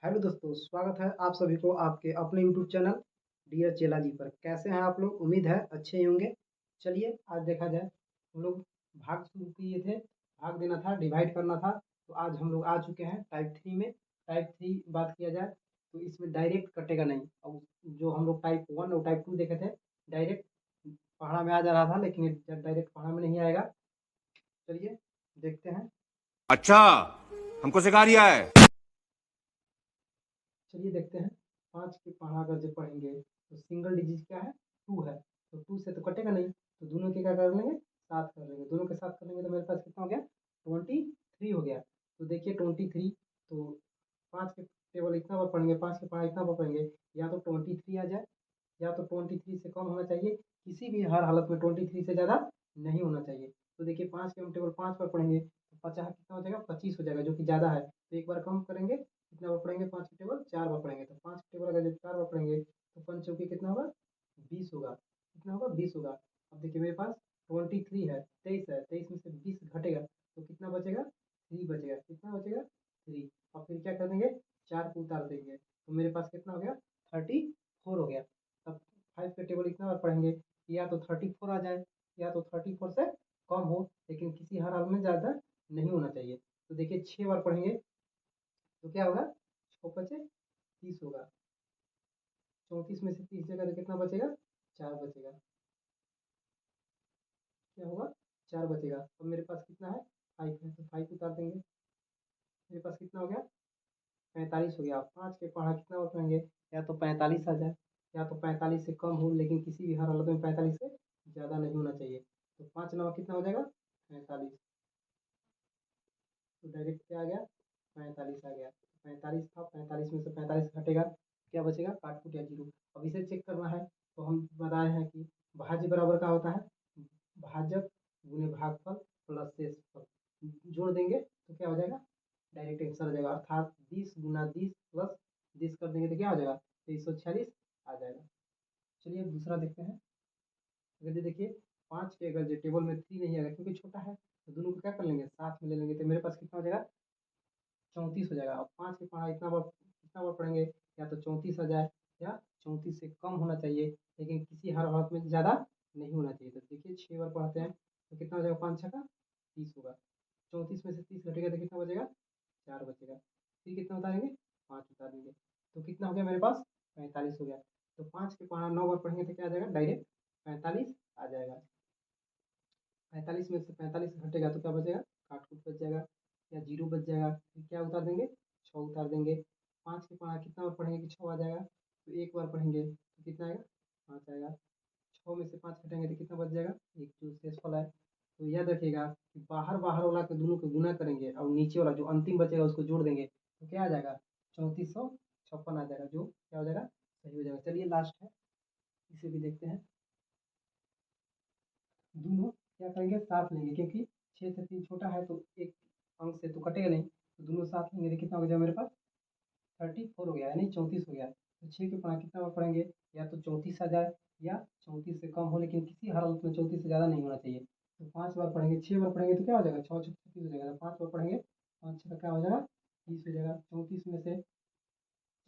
Hello दोस्तों, स्वागत है आप सभी को आपके अपने यूट्यूब चैनल डियर चेला जी पर। कैसे हैं आप लोग? उम्मीद है अच्छे ही होंगे। चलिए आज देखा जाए, हम लोग भाग शुरू किए थे, भाग देना था, डिवाइड करना था। तो आज हम लोग आ चुके हैं टाइप 3 में। टाइप 3 बात किया जाए तो इसमें डायरेक्ट कटेगा नहीं। और जो हम लोग टाइप 1 और टाइप 2 देखे थे, डायरेक्ट पहाड़ा में आ जा रहा था, लेकिन ये डायरेक्ट पहाड़ा में नहीं आएगा। चलिए देखते हैं। अच्छा, हमको सिखा रिया है। चलिए देखते हैं। 5 के पढ़ा अगर जब पढ़ेंगे तो सिंगल डिजिट क्या है? 2 है। तो 2 से तो कटेगा नहीं, तो दोनों के क्या कर लेंगे? साथ कर लेंगे। दोनों के साथ कर लेंगे तो मेरे पास कितना हो गया? 23 हो गया। तो देखिए 23, तो 5 के टेबल इतना बार पढ़ेंगे, 5 के पढ़ा इतना बार पढ़ेंगे, या तो 23 आ जाए, या तो 23 से कम होना चाहिए। किसी भी हर हालत में 23 से ज़्यादा नहीं होना चाहिए। तो देखिए 5 के हम टेबल 5 बार पढ़ेंगे तो 50 कितना हो जाएगा? 25 हो जाएगा, जो कि ज़्यादा है। तो एक बार कम करेंगे, कितना बार पढ़ेंगे? 5 के टेबल 4 बार पढ़ेंगे। तो 5 के टेबल अगर जब 4 बार पढ़ेंगे तो 5 चौके कितना होगा? 20 होगा। कितना होगा? 20 होगा। अब देखिए मेरे पास 23 है, 23 है, 23 में से 20 घटेगा तो कितना बचेगा? 3 बचेगा। कितना बचेगा? 3। और फिर क्या कर देंगे? 4 को उतार देंगे तो मेरे पास कितना हो गया? 34 हो गया। अब 5 का टेबल इतना बार पढ़ेंगे, या तो 34 आ जाए, या तो 34 से कम हो, लेकिन किसी हर हाल में ज़्यादा नहीं होना चाहिए। तो देखिए 6 बार पढ़ेंगे तो क्या होगा? 6 पचे 30 होगा। 34 में से 30 जगह तो कितना बचेगा? 4 बचेगा। क्या होगा? 4 बचेगा। अब मेरे पास कितना है? 5 है, तो 5 उतार देंगे। मेरे पास कितना हो गया? 45 हो गया। 5 के पढ़ा कितना बार पढ़ेंगे? या तो 45 आ जाए, या तो 45 से कम हो, लेकिन किसी भी हर हालत में 45 से ज़्यादा नहीं होना चाहिए। तो 5 नवा कितना हो जाएगा? 45। तो डायरेक्ट क्या आ गया? 45 आ गया। 45 था, 45 में से 45 घटेगा, क्या बचेगा? काट कूट या जीरो। अब इसे चेक करना है तो हम बताए हैं कि भाज्य बराबर का होता है भाजक गुने भागफल प्लस शेषफल। जोड़ देंगे तो क्या हो जाएगा? डायरेक्ट आंसर आ जाएगा, अर्थात 20 गुना 20 प्लस 20 कर देंगे तो क्या हो जाएगा? 346 आ जाएगा। चलिए अब दूसरा देखते हैं। अगर ये देखिए 5 के अगर जो टेबल में 3 नहीं आएगा क्योंकि छोटा है, तो दोनों को क्या कर लेंगे? साथ में ले लेंगे। तो मेरे पास कितना हो जाएगा? 34 हो जाएगा। अब 5 के पढ़ा इतना बार पढ़ेंगे, या तो 34 आ जाए, या 34 से कम होना चाहिए, लेकिन किसी हर हालत में ज़्यादा नहीं होना चाहिए। तो देखिए 6 बार पढ़ते हैं तो कितना हो जाएगा? 5 छका 30 होगा। 34 में से 30 घटेगा तो कितना बचेगा? 4 बचेगा। फिर कितना उतारेंगे? 5 उतार देंगे तो कितना हो गया मेरे पास? 45 हो गया। तो 5 के पढ़ा 9 बार पढ़ेंगे तो क्या आ जाएगा? डायरेक्ट 45 आ जाएगा। 45 में से 45 घटेगा तो क्या बचेगा? काट कूट बच जाएगा, या जीरो बच जाएगा। फिर क्या उतार देंगे? 6 उतार देंगे। 5 के पढ़ा कितना बार पढ़ेंगे कि 6 आ जाएगा? तो एक बार पढ़ेंगे तो कितना आएगा? 5 आएगा। 6 में से 5 घटाएंगे तो कितना बच जाएगा? एक जो शेषफल है। तो याद रखिएगा कि बाहर बाहर वाला के दोनों को गुना करेंगे और नीचे वाला जो अंतिम बचेगा उसको जोड़ देंगे तो क्या आ जाएगा? 3456 आ जाएगा, जो क्या हो जाएगा? सही हो जाएगा। चलिए लास्ट है, इसे भी देखते हैं। दोनों क्या करेंगे? साथ लेंगे, क्योंकि 6 से 3 छोटा है तो एक अंक से तो कटेगा नहीं। तो दोनों साथ लेंगे तो कितना हो गया मेरे पास? 34 हो गया, यानी 34 हो गया। तो 6 के पढ़ा कितना बार पढ़ेंगे? या तो 34 आ जाए, या 34 से कम हो, लेकिन किसी हर हालत में 34 से ज़्यादा नहीं होना चाहिए। तो 5 बार पढ़ेंगे, 6 बार पढ़ेंगे तो क्या हो जाएगा? 6 छः 30 हो जाएगा। तो 5 बार पढ़ेंगे, 5 छः का क्या हो जाएगा? 30 हो जाएगा। 34 में से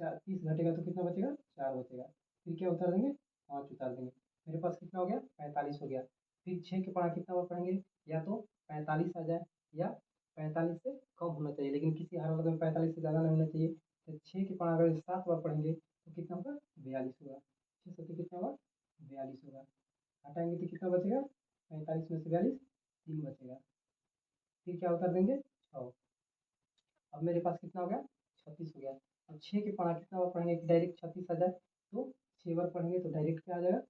30 घटेगा तो कितना बचेगा? 4 बचेगा। फिर क्या उतार देंगे? 5 उतार देंगे। मेरे पास कितना हो गया? 45 हो गया। फिर 6 के पढ़ा कितना बार पढ़ेंगे? या तो 45 आ जाए, या 45 से कम होना चाहिए, लेकिन किसी हर हालत में 45 से ज़्यादा नहीं होना चाहिए। तो 6 के पढ़ा अगर 7 बार पढ़ेंगे तो कितना होगा? 42 होगा। 6 से कितना होगा? 42 होगा। हटाएंगे तो कितना बचेगा? 45 में से 42 3 बचेगा। फिर क्या उतार देंगे? 6। अब मेरे पास कितना हो गया? 36 हो गया। अब 6 के पढ़ा कितना बार पढ़ेंगे कि डायरेक्ट 36 आ जाए? तो 6 बार पढ़ेंगे तो डायरेक्ट क्या आ जाएगा?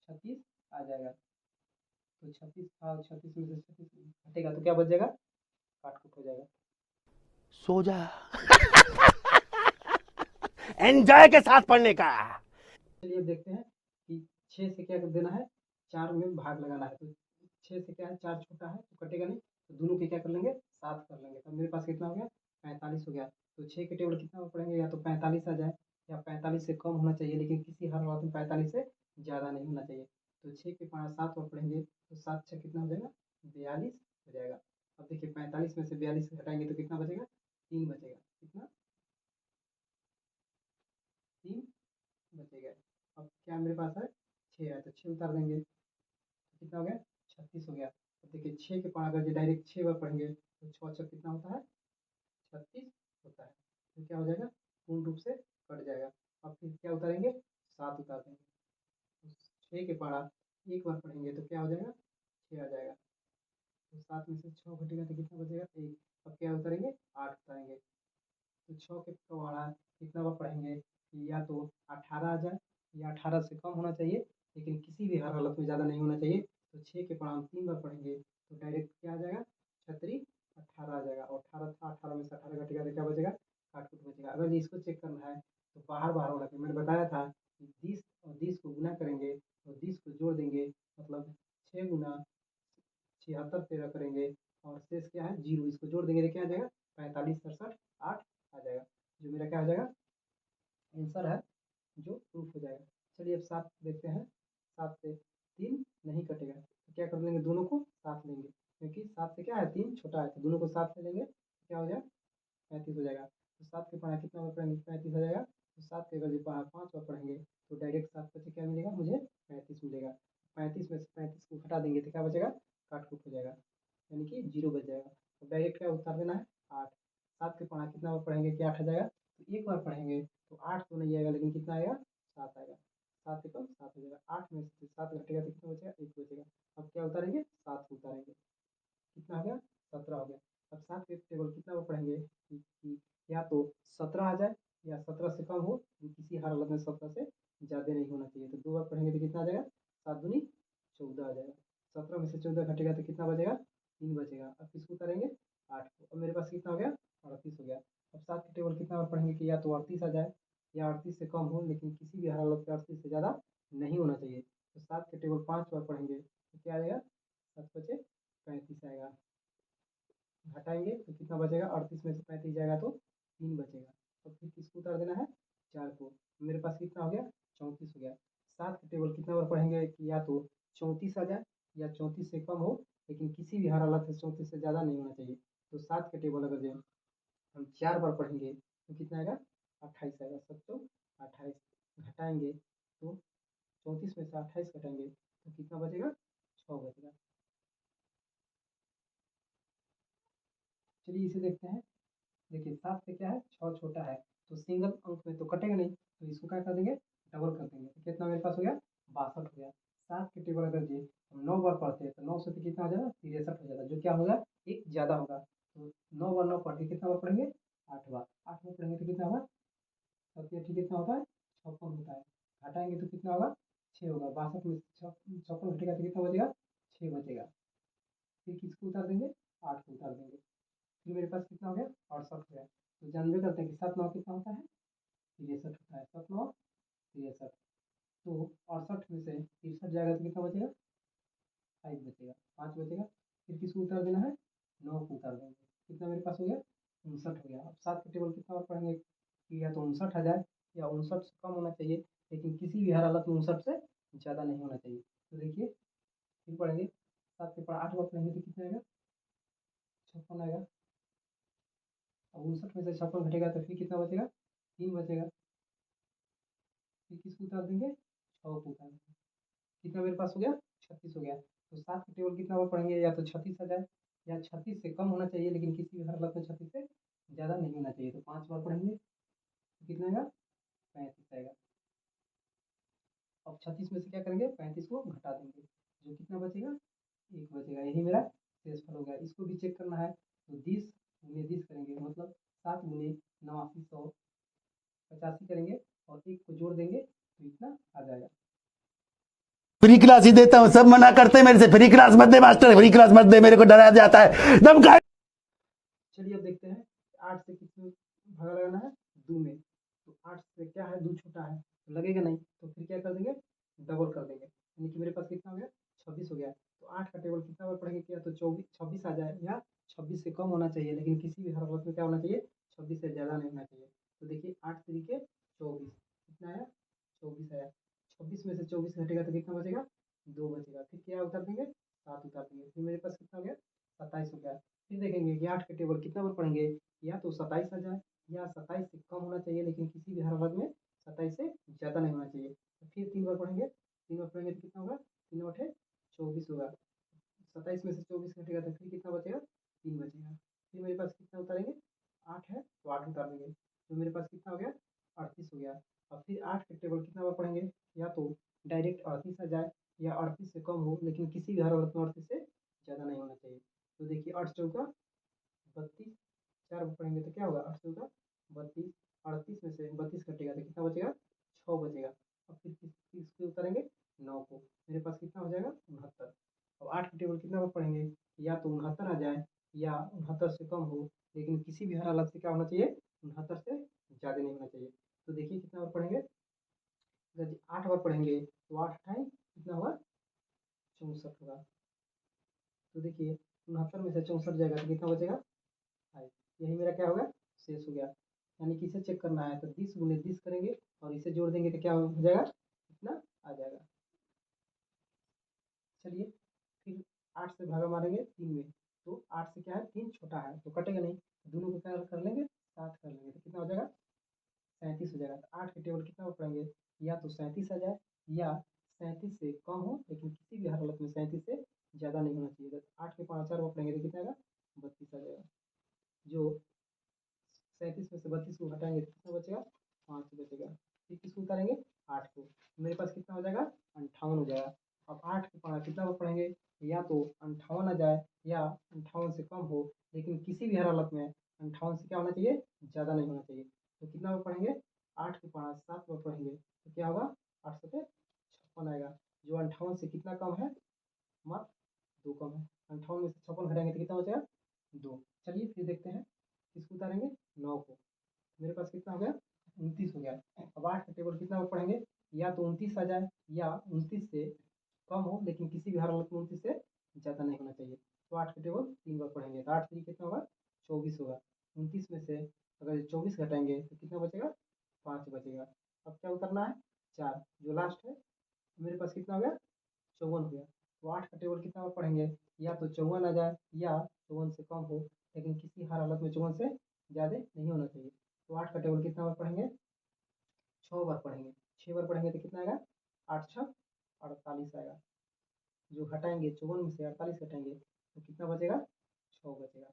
36 आ जाएगा। तो 36 था, 36 में से 36 हटेगा तो क्या बच जाएगा? काट कूट हो जाएगा। सो जा। एंजॉय के साथ पढ़ने का। चलिए अब देखते हैं कि 6 से क्या कर देना है? 4 में भाग लगाना है। तो 6 से क्या है? 4 छोटा है तो कटेगा नहीं, तो दोनों के क्या कर लेंगे? 7 कर लेंगे। तो मेरे पास कितना हो गया? 45 हो गया। तो 6 के टेबल कितना पढ़ेंगे? या तो 45 आ जाए, या 45 से कम होना चाहिए, लेकिन किसी हर हालत में 45 से ज़्यादा नहीं होना चाहिए। तो 6 के 5 7 बार पढ़ेंगे तो 7 छः कितना हो जाएगा? 42 हो जाएगा। अब देखिए 45 में से 42 घटाएंगे तो कितना बचेगा? 3 बचेगा। कितना? 6 गए। अब क्या मेरे पास है 6 है, तो 6 उतार देंगे तो कितना हो गया 36 हो गया। अब देखिए 6 के पाँच अगर डायरेक्ट 6 बार पढ़ेंगे तो 6 कितना होता है 36 होता है। तो क्या हो जाएगा पूर्ण रूप से कट जाएगा। अब फिर क्या उतारेंगे 7 उतार देंगे। तो 6 के पारा एक बार पढ़ेंगे तो क्या हो जाएगा 6 आ जाएगा। तो 7 में से 6 घटेगा तो कितना बचेगा 1। अब क्या उतारेंगे 8 उतारेंगे। तो 6 के पवाड़ा कितना बार पढ़ेंगे कि या तो 18 आ जाए या 18 से कम होना चाहिए, लेकिन किसी भी हर हालत में ज़्यादा नहीं होना चाहिए। तो 6 के पढ़ा हम 3 बार पढ़ेंगे तो डायरेक्ट क्या आ जाएगा 36 18 आ जाएगा। और 18 था 18 में से 18 घटेगा तो क्या बचेगा काट कुट बचेगा। अगर ये इसको चेक करना है तो बाहर बाहर होना चाहिए। मैंने बताया था कि 20 और 20 को गुना करेंगे तो 20 को जोड़ देंगे, मतलब 6 गुना 76 13 करेंगे और शेष क्या है 0, इसको जोड़ देंगे तो क्या आ जाएगा 45 67 8 आ जाएगा, जो मेरा क्या आ जाएगा आंसर है, जो प्रूफ हो जाएगा। चलिए अब 7 देखते हैं। 7 से 3 नहीं कटेगा तो क्या कर लेंगे दोनों को साथ लेंगे, क्योंकि 7 से क्या है 3 छोटा है तो दोनों को साथ ले लेंगे तो क्या हो जाएगा 35 हो जाएगा। तो 7 के पढ़ा कितना बार पढ़ेंगे 35 हो जाएगा। तो 7 के अगर जो पढ़ा 5 बार पढ़ेंगे तो डायरेक्ट 7 बचे क्या मिलेगा मुझे 35 मिलेगा। 35 में से 35 को घटा देंगे तो क्या बचेगा काट कुट हो जाएगा, यानी कि 0 बच जाएगा। तो डायरेक्ट क्या उत्तर देना है 8। 7 के पढ़ा कितना बार पढ़ेंगे कि 8 आ जाएगा। तो एक बार पढ़ेंगे तो 8 तो नहीं आएगा, लेकिन कितना आएगा 7 आएगा। 7 के कम 7 हो जाएगा। 8 में से 7 घटेगा तो कितना बचेगा 1 बचेगा। अब क्या उतारेंगे 7 को उतारेंगे, कितना हो गया 17 हो गया। अब 7 के टेबल कितना बार पढ़ेंगे कि या तो 17 आ जाए या 17 से कम हो, किसी हालत में 17 से ज़्यादा नहीं होना चाहिए। तो 2 बार पढ़ेंगे तो कितना आ जाएगा 7 दूनी 14 आ जाएगा। 17 में से 14 घटेगा तो कितना बचेगा 3 बचेगा। अब किसको उतारेंगे 8 को। अब मेरे पास कितना हो गया 38 हो गया। अब 7 के टेबल कितना बार पढ़ेंगे कि या तो 38 आ जाए या 38 से कम हो, लेकिन किसी भी हालत में 38 से ज़्यादा नहीं होना चाहिए। तो 7 के टेबल 5 बार पढ़ेंगे तो क्या आ जाएगा 7 बचे 35 आएगा। घटाएंगे तो कितना बचेगा 38 में से 35 जाएगा तो 3 बचेगा। तो फिर किसको उतार देना है 4 को। मेरे पास कितना हो गया 34 हो गया। 7 का टेबल कितना बार पढ़ेंगे कि या तो 34 आ जाए या 34 से कम हो, लेकिन किसी भी हालत में 34 से ज़्यादा नहीं होना चाहिए। तो 7 का टेबल अगर जो हम 4 बार पढ़ेंगे तो कितना आएगा 28 आएगा। 7 28 घटाएंगे तो 34 में से 28 घटाएंगे तो कितना बचेगा 6 बचेगा। चलिए इसे देखते हैं। देखिए 7 से क्या है 6 छोटा है तो सिंगल अंक में तो कटेगा नहीं, तो इसको क्या कर देंगे डबल कर देंगे। तो कितना मेरे पास हो गया 62 हो गया। 7 के टेबल अगर जी हम 9 बार पढ़ते हैं तो 9 से तो कितना हो जाएगा 63 हो जाएगा, जो क्या होगा एक ज़्यादा होगा। तो 9 बार 9 पढ़ के कितना बार पढ़ेंगे 8 बार। 8 बार पढ़ेंगे तो कितना होगा 7 कितना होता है 56 होता है। घटाएंगे तो कितना होगा 6 होगा। 62 में 56 घटेगा तो कितना बचेगा 6 बचेगा। फिर किसको उतार देंगे 8 को उतार देंगे। फिर मेरे पास कितना हो गया 68 हो गया। तो जानबे करते हैं कि 7 9 कितना होता है 63 होता है। 7 9 63। तो 68 में से 63 जाएगा तो कितना बचेगा 5 बचेगा, 5 बचेगा। फिर किसको उतार देना है 9 को उतार देंगे। कितना मेरे पास हो गया 59 हो गया। अब 7 के टेबल कितना और पढ़ेंगे कि या तो 59 आ जाए या 59 से कम होना चाहिए, लेकिन किसी भी हालत में 59 से ज़्यादा नहीं होना चाहिए। तो देखिए फिर पढ़ेंगे 7 के पढ़ा 8 बार पढ़ेंगे तो कितना आएगा 56 आएगा। अब 59 में से 56 घटेगा तो फिर कितना बचेगा 3 बचेगा। फिर किसको उतार देंगे 6 को उतार देंगे। कितना मेरे पास हो गया 36 हो गया। तो 7 के टेबल कितना बार पढ़ेंगे या तो 36 आ जाए या 36 से कम होना चाहिए, लेकिन किसी भी हालत में 36 से ज़्यादा नहीं होना चाहिए। तो 5 बार पढ़ेंगे तो कितना आएगा 35 आएगा। अब 36 में से क्या करेंगे 35 को घटा देंगे, जो कितना बचेगा 1 बचेगा। यही मेरा शेषफल हो गया। इसको भी चेक करना है तो 20 गुने 20 करेंगे, मतलब 7 गुने 89 100 85 करेंगे और 1 को जोड़ देंगे तो इतना आ जाएगा। फ्री क्लास ही देता हूँ, सब मना करते हैं मेरे से, फ्री क्लास मत दे मास्टर, फ्री क्लास मत दे, मेरे को डराया जाता है धमका। चलिए अब देखते हैं 8 से किसमें भागा लगाना है 2 में। तो 8 से क्या है 2 छोटा है तो लगेगा नहीं, तो फिर क्या कर देंगे डबल कर देंगे, यानी कि मेरे पास कितना हो गया 26 हो गया। तो 8 का टेबल कितना बार पढ़ेंगे क्या तो 24 26 आ जाए या 26 से कम होना चाहिए, लेकिन किसी भी हालत में क्या होना चाहिए 26 से ज़्यादा नहीं होना चाहिए। तो देखिए 8 तरीके 24 कितना आया 24 आया। 26 में से 24 घटेगा तो कितना बचेगा 2 बचेगा। फिर क्या उतार देंगे 7 उतार देंगे। फिर मेरे पास कितना हो गया 27 हो गया। फिर देखेंगे कि 8 के टेबल कितना बार पढ़ेंगे या तो 27 आ जाए या 27 से कम होना चाहिए, लेकिन किसी भी हालत में 27 से ज़्यादा नहीं होना चाहिए। मेरे पास कितना हो गया 38 हो गया। अब फिर 8 के टेबल कितना बार पढ़ेंगे, या तो डायरेक्ट 38 आ जाए या 38 से कम हो, लेकिन किसी भी हर हालत में 38 से ज़्यादा नहीं होना चाहिए। तो देखिए 8 चौका 32, 4 बार पढ़ेंगे तो क्या होगा 8 चौका 32, 38 में से 32 कटेगा तो कितना बचेगा 6 बचेगा। अब फिर किस पे उतारेंगे 9 को, मेरे पास कितना हो जाएगा 69। अब 8 के टेबल कितना बार पढ़ेंगे, या तो 69 आ जाए या 69 से कम हो, लेकिन किसी भी हर हालत से क्या होना चाहिए 69 से ज़्यादा नहीं होना चाहिए। तो देखिए कितना बार पढ़ेंगे, अगर 8 बार पढ़ेंगे तो 8 अठाई कितना होगा 64 होगा। तो देखिए 69 में से 64 जाएगा तो कितना बचेगा 28। यही मेरा क्या होगा शेष हो गया। यानी कि इसे चेक करना है तो 20 गुने 20 करेंगे और इसे जोड़ देंगे तो क्या हो जाएगा इतना आ जाएगा। चलिए फिर 8 से भागा मारेंगे 3 में, तो 8 से क्या है 3 छोटा है तो कटेगा नहीं, दोनों को क्या कर लेंगे 7 कर लेंगे तो कितना हो जाएगा 37 हो जाएगा। तो 8 के टेबल कितना बार पढ़ेंगे, या तो 37 आ जाए या 37 से कम हो, लेकिन किसी भी हालत में 37 से ज़्यादा नहीं होना चाहिए। तो 8 के 5 4 बार पढ़ेंगे तो कितना आएगा 32 आ जाएगा। जो 37 में से 32 को घटाएंगे तो कितना बचेगा 5 बचेगा। फिर किसको उतारेंगे 8 को, मेरे पास कितना हो जाएगा 58 हो जाएगा। अब 8 के 5 कितना बार पढ़ेंगे, या तो 58 आ जाए या 58 से कम हो, लेकिन किसी भी हर हालत में 58 से क्या होना चाहिए ज़्यादा नहीं होना चाहिए। तो कितना बार पढ़ेंगे 8 के 5 7 बार पढ़ेंगे तो क्या होगा 8 से 56 आएगा। जो 58 से कितना कम है मात्र 2 कम है। 58 में से 56 घटाएंगे तो कितना बचेगा 2। चलिए फिर देखते हैं किसको उतारेंगे 9 को, मेरे पास कितना हो गया 29 हो गया। अब 8 का टेबल कितना बार पढ़ेंगे, या तो 29 आ जाए या 29 से कम हो, लेकिन किसी भी हालत में 29 से ज़्यादा नहीं होना चाहिए। तो 8 का टेबल 3 बार पढ़ेंगे तो 8 3 कितना होगा 24 होगा। 29 में से अगर 24 घटाएंगे तो कितना बचेगा 5 बचेगा। अब क्या उतरना है 4, जो लास्ट है मेरे पास कितना हो गया 54 हो गया। तो 8 का टेबल कितना बार पढ़ेंगे, या तो 54 आ जाए या 54 से कम हो, लेकिन किसी हर हालत में 54 से ज़्यादा नहीं होना चाहिए। तो 8 का टेबल कितना बार पढ़ेंगे 6 बार पढ़ेंगे। 6 बार पढ़ेंगे तो कितना आएगा 8 6 48 आएगा। जो घटाएंगे 54 में से 48 घटाएंगे तो कितना बचेगा 6 बचेगा।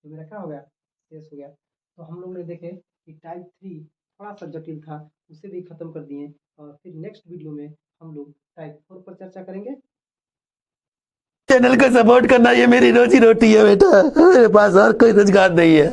तो मेरा क्या हो गया शेष हो गया। तो हम लोग ने देखे कि टाइप 3 थोड़ा सा जटिल था, उसे भी खत्म कर दिए। और फिर नेक्स्ट वीडियो में हम लोग टाइप 4 पर चर्चा करेंगे। चैनल को सपोर्ट करना ये मेरी रोजी रोटी है बेटा, मेरे पास और कोई रोजगार नहीं है।